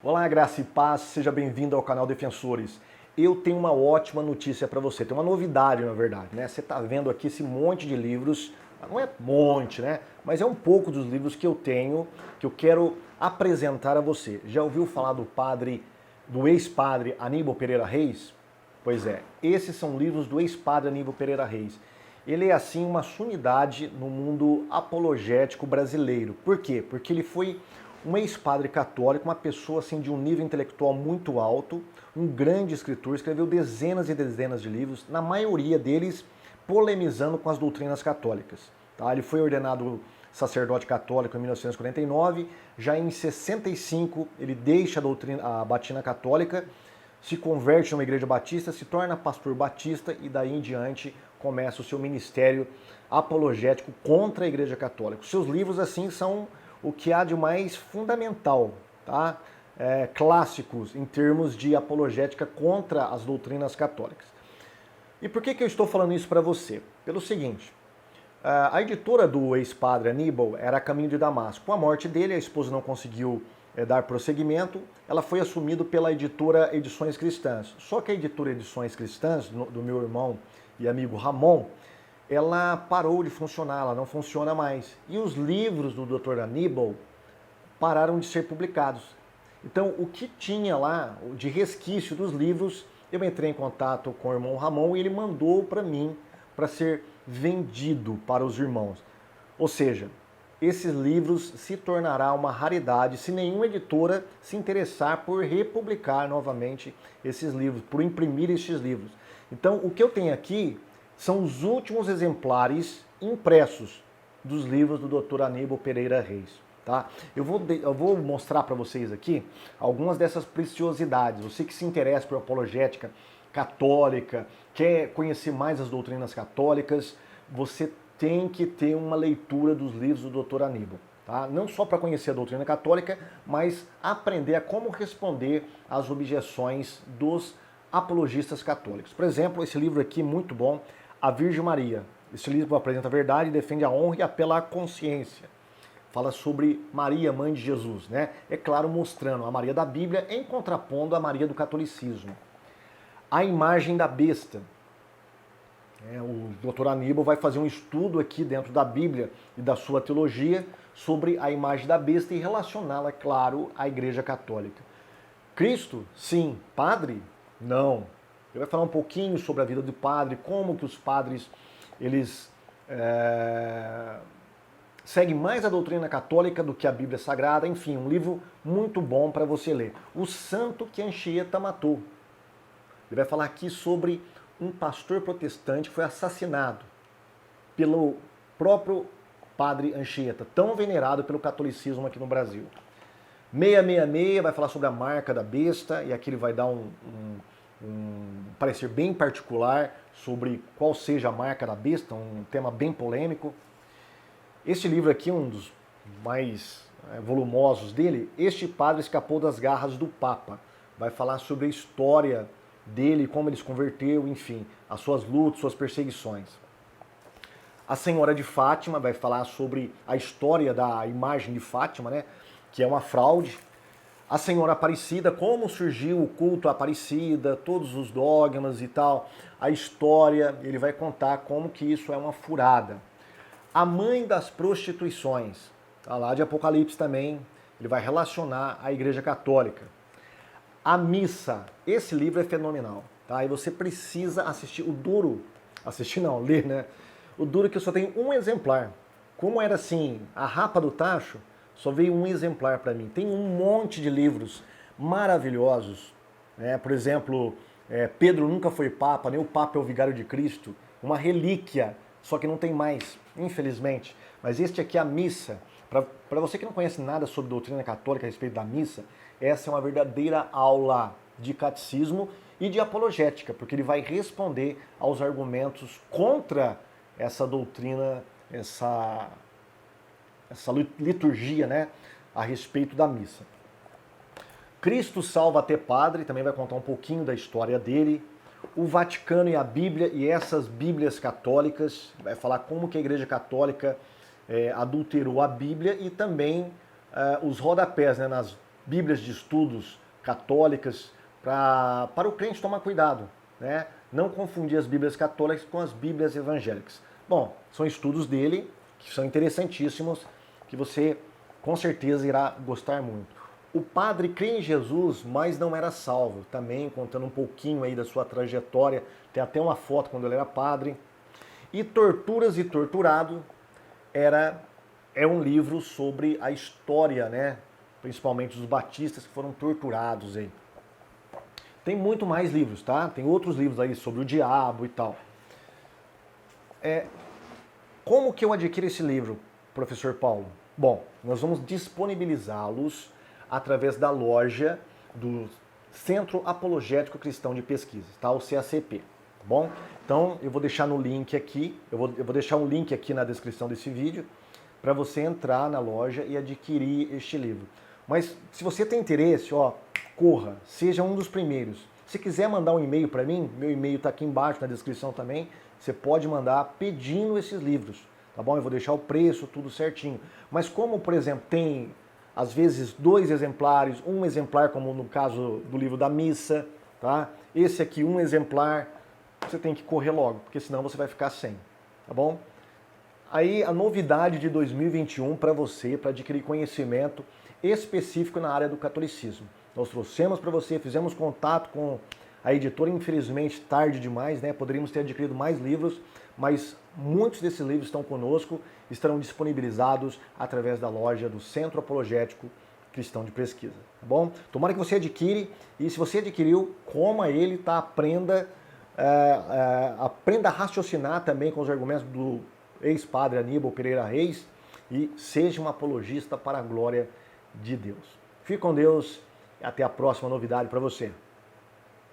Olá, graça e paz, seja bem-vindo ao canal Defensores. Eu tenho uma ótima notícia para você, tem uma novidade na verdade, né? Você está vendo aqui esse monte de livros, não é monte, né? Mas é um pouco dos livros que eu tenho, que eu quero apresentar a você. Já ouviu falar do ex-padre Aníbal Pereira Reis? Pois é, esses são livros do ex-padre Aníbal Pereira Reis. Ele é assim uma sumidade no mundo apologético brasileiro. Por quê? Porque ele foi um ex-padre católico, uma pessoa assim de um nível intelectual muito alto, um grande escritor, escreveu dezenas e dezenas de livros, na maioria deles polemizando com as doutrinas católicas. Tá? Ele foi ordenado sacerdote católico em 1949, já em 65 ele deixa a batina católica, se converte numa igreja batista, se torna pastor batista e daí em diante começa o seu ministério apologético contra a igreja católica. Os seus livros assim são o que há de mais fundamental, tá? Clássicos em termos de apologética contra as doutrinas católicas. E por que eu estou falando isso para você? Pelo seguinte, a editora do ex-padre Aníbal era a Caminho de Damasco. Com a morte dele, a esposa não conseguiu dar prosseguimento, ela foi assumida pela editora Edições Cristãs. Só que a editora Edições Cristãs, do meu irmão e amigo Ramon, ela parou de funcionar, ela não funciona mais. E os livros do Dr. Aníbal pararam de ser publicados. Então, o que tinha lá de resquício dos livros, eu entrei em contato com o irmão Ramon e ele mandou para mim para ser vendido para os irmãos. Ou seja, esses livros se tornará uma raridade se nenhuma editora se interessar por republicar novamente esses livros, por imprimir esses livros. Então, o que eu tenho aqui são os últimos exemplares impressos dos livros do Dr. Aníbal Pereira Reis. Tá? Eu vou mostrar para vocês aqui algumas dessas preciosidades. Você que se interessa por apologética católica, quer conhecer mais as doutrinas católicas, você tem que ter uma leitura dos livros do Dr. Aníbal. Tá? Não só para conhecer a doutrina católica, mas aprender a como responder às objeções dos apologistas católicos. Por exemplo, esse livro aqui muito bom, A Virgem Maria. Esse livro apresenta a verdade, defende a honra e apela à consciência. Fala sobre Maria, mãe de Jesus, né? É claro, mostrando a Maria da Bíblia em contrapondo a Maria do catolicismo. A imagem da besta. O Dr. Aníbal vai fazer um estudo aqui dentro da Bíblia e da sua teologia sobre a imagem da besta e relacioná-la, claro, à Igreja Católica. Cristo, sim. Padre? Não. Ele vai falar um pouquinho sobre a vida do padre, como que os padres, eles seguem mais a doutrina católica do que a Bíblia Sagrada. Enfim, um livro muito bom para você ler. O santo que Anchieta matou. Ele vai falar aqui sobre um pastor protestante que foi assassinado pelo próprio padre Anchieta, tão venerado pelo catolicismo aqui no Brasil. 666 vai falar sobre a marca da besta, e aqui ele vai dar um parecer bem particular sobre qual seja a marca da besta, um tema bem polêmico. Este livro aqui, um dos mais volumosos dele, Este Padre Escapou das Garras do Papa. Vai falar sobre a história dele, como ele se converteu, enfim, as suas lutas, suas perseguições. A Senhora de Fátima vai falar sobre a história da imagem de Fátima, né, que é uma fraude. A Senhora Aparecida, como surgiu o culto à Aparecida, todos os dogmas e tal, a história, ele vai contar como que isso é uma furada. A Mãe das Prostituições, tá lá de Apocalipse também, ele vai relacionar a Igreja Católica. A Missa, esse livro é fenomenal, tá? E você precisa assistir o duro, ler, né? O duro que eu só tenho um exemplar. Como era assim, a Rapa do Tacho, só veio um exemplar para mim. Tem um monte de livros maravilhosos, né? Por exemplo, Pedro nunca foi Papa, nem o Papa é o Vigário de Cristo, uma relíquia, só que não tem mais, infelizmente. Mas este aqui é a Missa. Para você que não conhece nada sobre doutrina católica a respeito da missa, essa é uma verdadeira aula de catecismo e de apologética, porque ele vai responder aos argumentos contra essa doutrina, essa liturgia, né, a respeito da missa. Cristo Salva Até Padre, também vai contar um pouquinho da história dele. O Vaticano e a Bíblia e essas Bíblias católicas, vai falar como que a Igreja Católica adulterou a Bíblia e também os rodapés, né, nas Bíblias de estudos católicas para o crente tomar cuidado, né? Não confundir as Bíblias católicas com as Bíblias evangélicas. Bom, são estudos dele que são interessantíssimos, que você com certeza irá gostar muito. O padre crê em Jesus, mas não era salvo. Também contando um pouquinho aí da sua trajetória, tem até uma foto quando ele era padre. E Torturas e Torturado é um livro sobre a história, né? Principalmente dos batistas que foram torturados aí. Tem muito mais livros, tá? Tem outros livros aí sobre o diabo e tal. Como que eu adquiro esse livro, professor Paulo? Bom, nós vamos disponibilizá-los através da loja do Centro Apologético Cristão de Pesquisas, tá? O CACP, tá bom? Então, eu vou deixar no link aqui, eu vou deixar um link aqui na descrição desse vídeo para você entrar na loja e adquirir este livro. Mas se você tem interesse, ó, corra, seja um dos primeiros. Se quiser mandar um e-mail para mim, meu e-mail está aqui embaixo na descrição também, você pode mandar pedindo esses livros, tá bom? Eu vou deixar o preço, tudo certinho. Mas como, por exemplo, tem às vezes 2 exemplares, um exemplar, como no caso do livro da missa, tá? Esse aqui, um exemplar, você tem que correr logo, porque senão você vai ficar sem, tá bom? Aí a novidade de 2021 para você, para adquirir conhecimento específico na área do catolicismo. Nós trouxemos para você, fizemos contato com a editora, infelizmente tarde demais, né? Poderíamos ter adquirido mais livros, mas muitos desses livros estão conosco, estarão disponibilizados através da loja do Centro Apologético Cristão de Pesquisa, tá bom? Tomara que você adquire, e se você adquiriu, coma ele, tá? Aprenda a raciocinar também com os argumentos do ex-padre Aníbal Pereira Reis e seja um apologista para a glória de Deus. Fique com Deus e até a próxima novidade para você.